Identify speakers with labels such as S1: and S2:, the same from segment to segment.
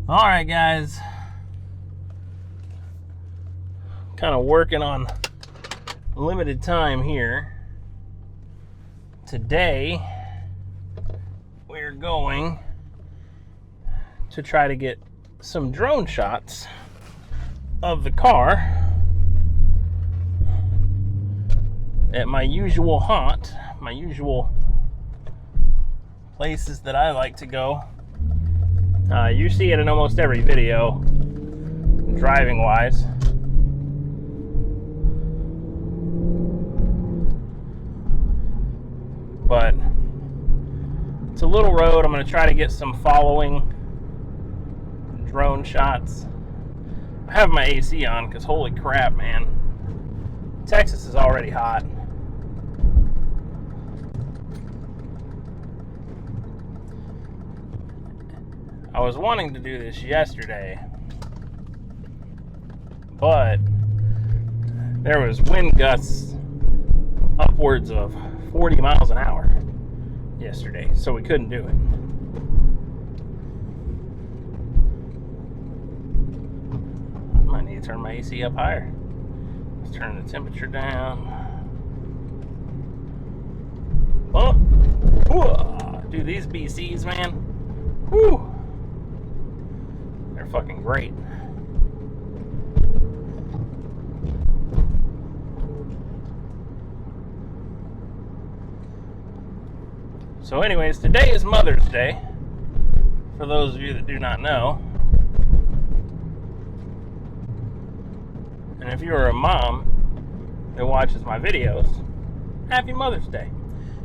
S1: All right, guys. Kind of working on limited time here. Today, we're going to try to get some drone shots of the car at my usual haunt, my usual places that I like to go. You see it in almost every video, driving wise. But it's a little road. I'm going to try to get some following drone shots. I have my AC on because holy crap, man. Texas is already hot. I was wanting to do this yesterday, but there was wind gusts upwards of 40 miles an hour yesterday, so we couldn't do it. I might need to turn my AC up higher. Let's turn the temperature down. Oh, dude, these BCs, man. Whew. They're fucking great. So anyways, today is Mother's Day, for those of you that do not know. And if you're a mom that watches my videos, happy Mother's Day.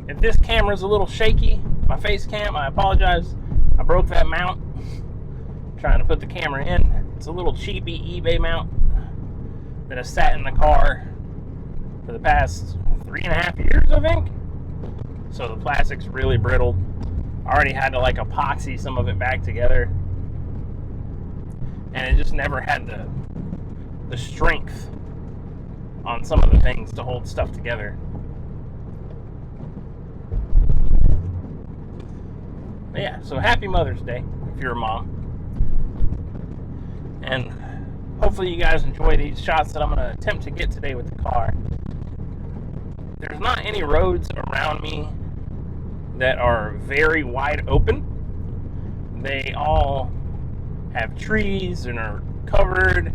S1: If this camera's a little shaky, my face cam, I apologize. I broke that mount trying to put the camera in. It's a little cheapy eBay mount that has sat in the car for the past 3.5 years, I think. So the plastic's really brittle. I already had to like epoxy some of it back together, and it just never had the strength on some of the things to hold stuff together. But yeah, so happy Mother's Day if you're a mom. And hopefully you guys enjoy these shots that I'm going to attempt to get today with the car. There's not any roads around me that are very wide open. They all have trees and are covered,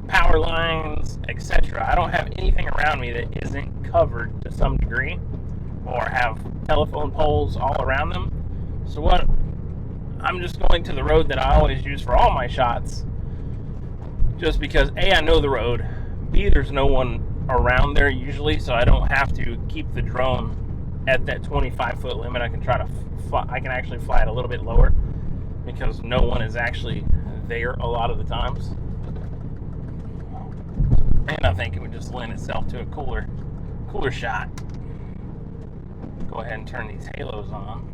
S1: power lines, etc. I don't have anything around me that isn't covered to some degree or have telephone poles all around them. So what I'm just going to the road that I always use for all my shots, just because A, I know the road, B, there's no one around there usually, so I don't have to keep the drone at that 25-foot limit. I can actually fly it a little bit lower because no one is actually there a lot of the times. And I think it would just lend itself to a cooler shot. Go ahead and turn these halos on.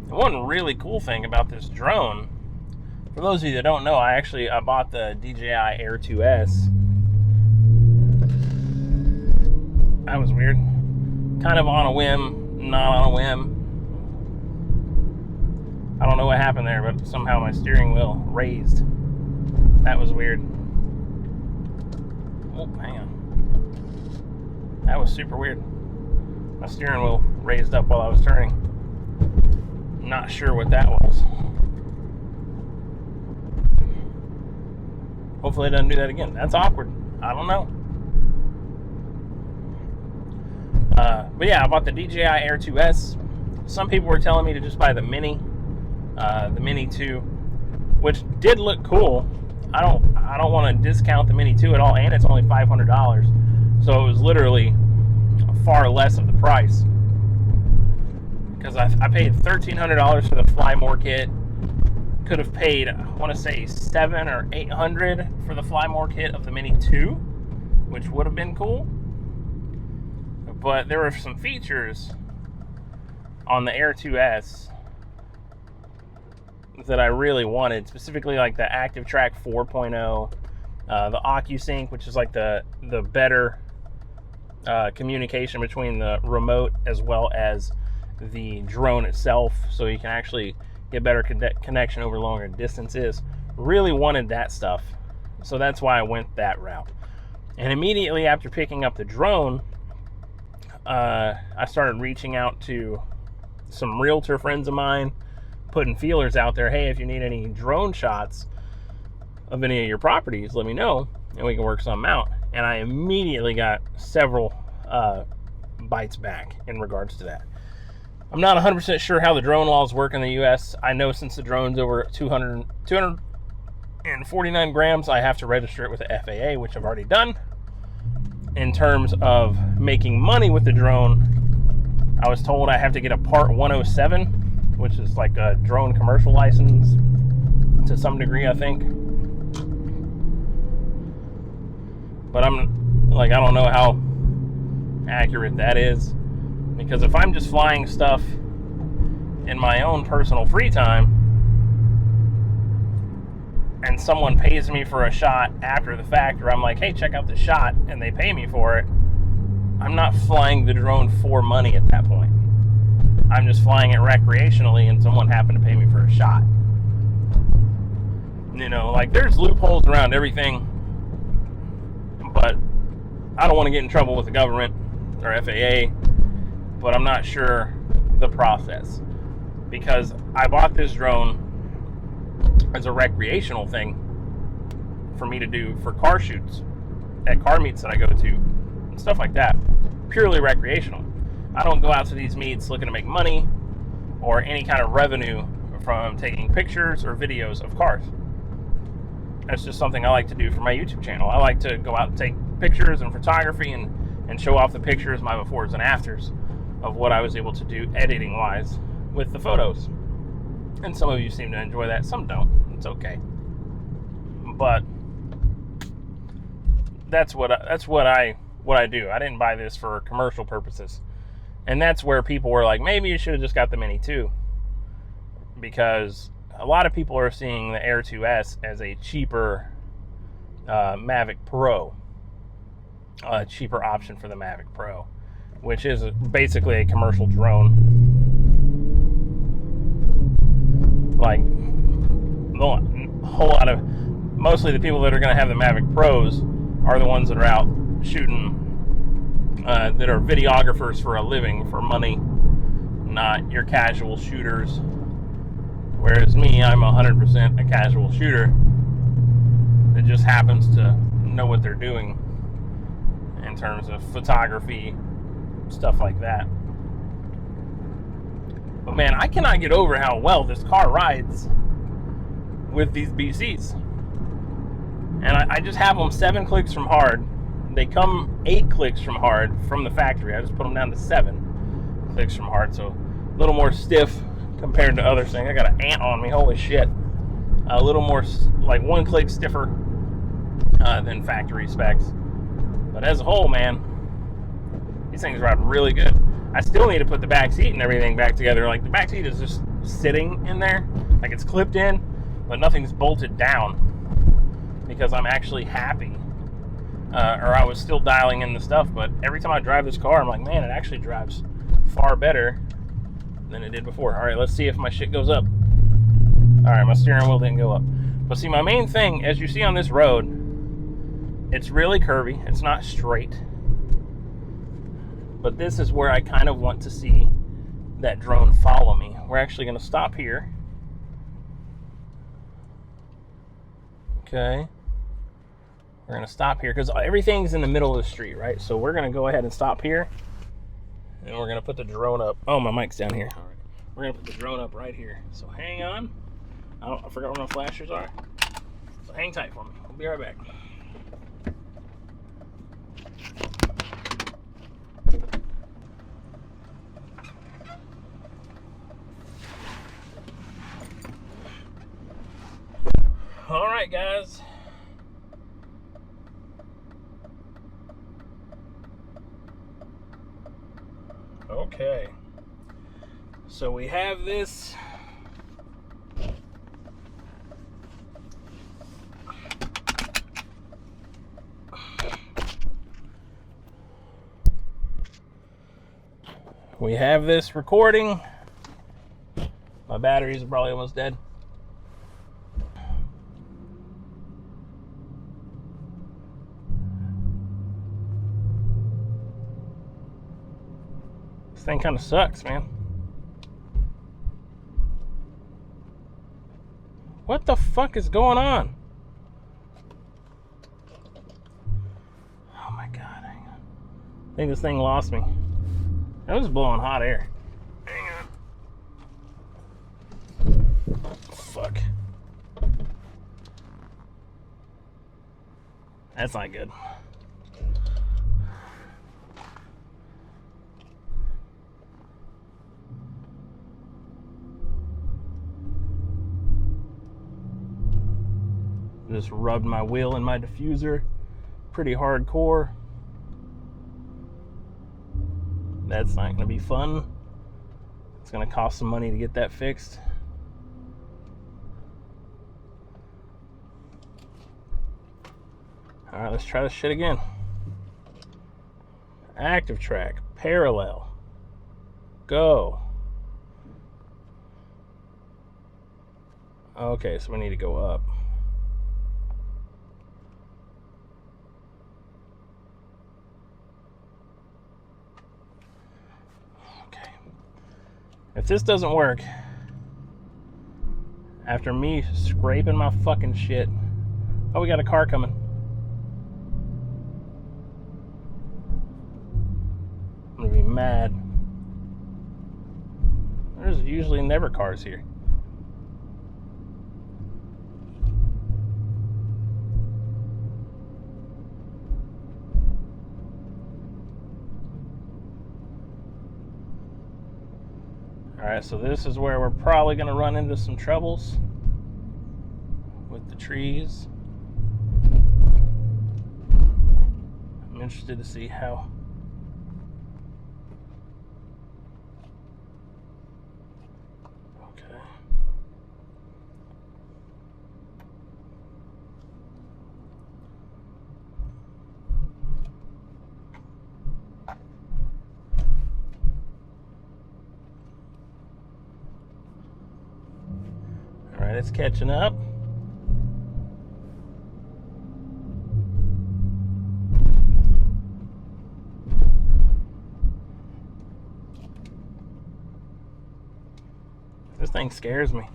S1: The one really cool thing about this drone, for those of you that don't know, I bought the DJI Air 2S. That was weird. Kind of on a whim, not on a whim. I don't know what happened there, but somehow my steering wheel raised. That was weird. Oh, hang on. That was super weird. My steering wheel raised up while I was turning. Not sure what that was. Hopefully it doesn't do that again. That's awkward. I don't know. But yeah, I bought the DJI Air 2S. Some people were telling me to just buy the Mini 2, which did look cool. I don't want to discount the Mini 2 at all, and it's only $500. So it was literally far less of the price. Because I paid $1,300 for the Fly More kit. Could have paid, I want to say, $700 or $800 for the Fly More kit of the Mini 2, which would have been cool. But there were some features on the Air 2S that I really wanted, specifically like the Active Track 4.0, the OcuSync, which is like the better communication between the remote as well as the drone itself, so you can actually get better connection over longer distances. Really wanted that stuff. So that's why I went that route. And immediately after picking up the drone, I started reaching out to some realtor friends of mine, putting feelers out there. Hey, if you need any drone shots of any of your properties, let me know, and we can work something out. And I immediately got several bites back in regards to that. I'm not 100% sure how the drone laws work in the U.S. I know since the drone's over 249 grams, I have to register it with the FAA, which I've already done. In terms of making money with the drone, I was told I have to get a Part 107, which is like a drone commercial license to some degree, I think. But I'm like, I don't know how accurate that is, because if I'm just flying stuff in my own personal free time and someone pays me for a shot after the fact, or I'm like, hey, check out the shot, and they pay me for it, I'm not flying the drone for money at that point. I'm just flying it recreationally, and someone happened to pay me for a shot. You know, like, there's loopholes around everything, but I don't want to get in trouble with the government or FAA, but I'm not sure the process, because I bought this drone as a recreational thing for me to do for car shoots at car meets that I go to and stuff like that. Purely recreational. I don't go out to these meets looking to make money or any kind of revenue from taking pictures or videos of cars. That's just something I like to do for my YouTube channel. I like to go out and take pictures and photography and show off the pictures, my befores and afters of what I was able to do editing wise with the photos. And some of you seem to enjoy that, some don't. It's okay. But that's what I do. I didn't buy this for commercial purposes. And that's where people were like, maybe you should have just got the Mini 2. Because a lot of people are seeing the Air 2S as a cheaper Mavic Pro. A cheaper option for the Mavic Pro, which is basically a commercial drone. Like, mostly the people that are going to have the Mavic Pros are the ones that are out shooting, that are videographers for a living, for money, not your casual shooters. Whereas me, I'm 100% a casual shooter that just happens to know what they're doing in terms of photography, stuff like that. But man, I cannot get over how well this car rides with these BCs. And I just have them 7 clicks from hard. They come 8 clicks from hard from the factory. I just put them down to 7 clicks from hard, so a little more stiff compared to other things. I got an ant on me, holy shit. A little more, like 1 click stiffer than factory specs. But as a whole, man, these things ride really good. I still need to put the back seat and everything back together. Like, the back seat is just sitting in there, like it's clipped in, but nothing's bolted down, because I'm actually happy, or I was still dialing in the stuff. But every time I drive this car, I'm like, man, it actually drives far better than it did before. All right, let's see if my shit goes up. All right, my steering wheel didn't go up. But see, my main thing, as you see on this road, it's really curvy. It's not straight. But this is where I kind of want to see that drone follow me. We're actually going to stop here. Okay. We're going to stop here because everything's in the middle of the street, right? So we're going to go ahead and stop here. And we're going to put the drone up. Oh, my mic's down here. All right. We're going to put the drone up right here. So hang on. I forgot where my flashers are. So hang tight for me. I'll be right back. All right, guys. Okay. So we have this. We have this recording. My batteries are probably almost dead. This thing kind of sucks, man. What the fuck is going on? Oh my god, hang on. I think this thing lost me. It was blowing hot air. Hang on. Fuck. That's not good. Just rubbed my wheel in my diffuser pretty hardcore. That's not gonna be fun. It's gonna cost some money to get that fixed. All right, let's try this shit again. Active track, parallel, go. Okay, so we need to go up. If this doesn't work, after me scraping my fucking shit. Oh, we got a car coming. I'm gonna be mad. There's usually never cars here. Alright, so this is where we're probably going to run into some troubles with the trees. I'm interested to see how. Okay. Alright, it's catching up. This thing scares me.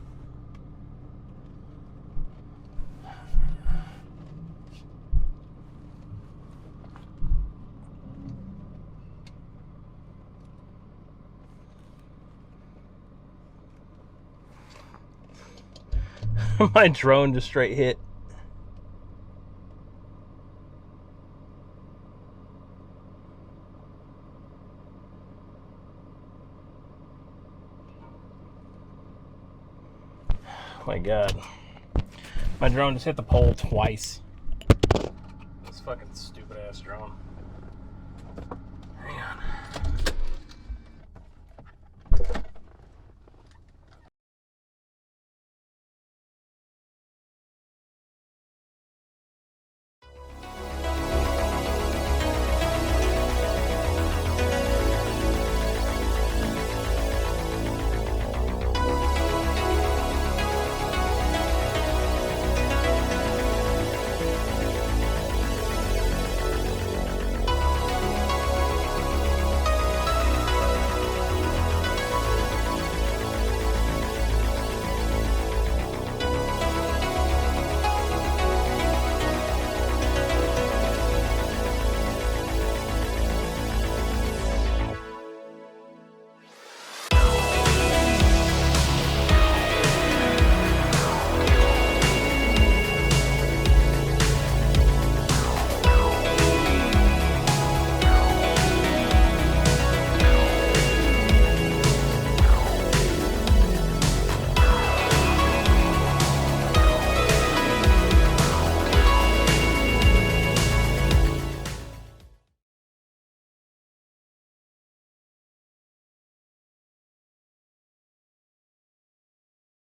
S1: My drone just straight hit. Oh my god. My drone just hit the pole twice. This fucking stupid ass drone.